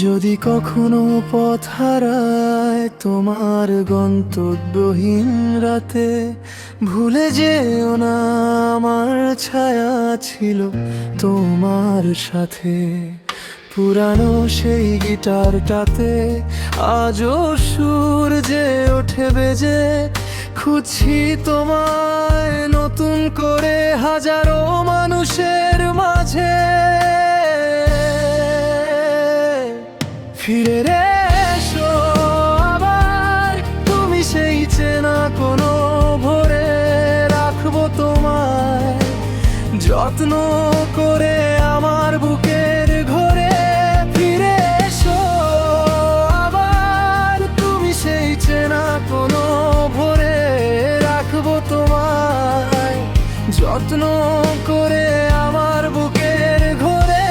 যদি কখনো পথ হারায় তোমার গন্তব্যহীন রাতে, ভুলে যেও না আমার ছায়া ছিল তোমার সাথে। পুরানো সেই গিটারটাতে আজও সুর যে ওঠে বেজে, খুঁজছি তোমায় নতুন করে হাজারো মানুষের মাঝে। ফিরে এসো আবার তুমি, সেই চেনা কোনো ভোরে রাখবো তোমায় যত্ন করে আমার বুকের ঘরে। ফিরে এসো আবার তুমি, সেই চেনা কোনো ভোরে রাখবো তোমায় যত্ন করে আমার বুকের ঘরে।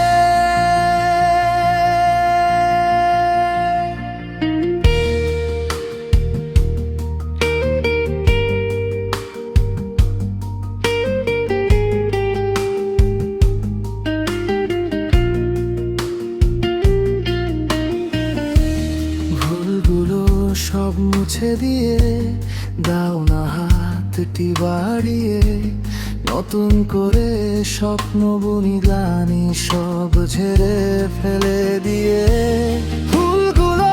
সব মুছে দিয়ে দাও না হাতটি বাড়িয়ে, নতুন করে স্বপ্ন বুনি গ্লানি সব ঝেড়ে ফেলে দিয়ে। ফুলগুলো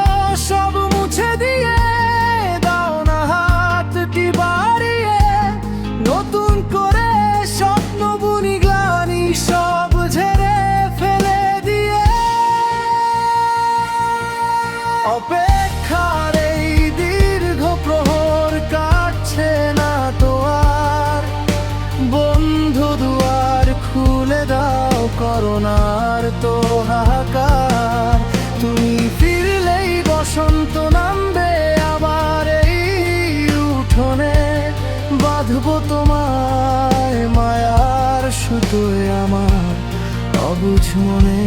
সব মুছে দিয়ে দাও না হাতটি বাড়িয়ে, নতুন করে স্বপ্ন বুনি গ্লানি সব ঝেড়ে ফেলে দিয়ে। অপেক্ষার এই দীর্ঘ প্রহর কাটছে না তো আর, বন্ধু দুয়ার খুলে দাও করোনার তো হাহাকার। তুমি ফিরলেই বসন্ত নামবে আবার এই উঠোনে, বাঁধবো তোমায় মায়ার সুতোয় আমার অবুঝ মনে।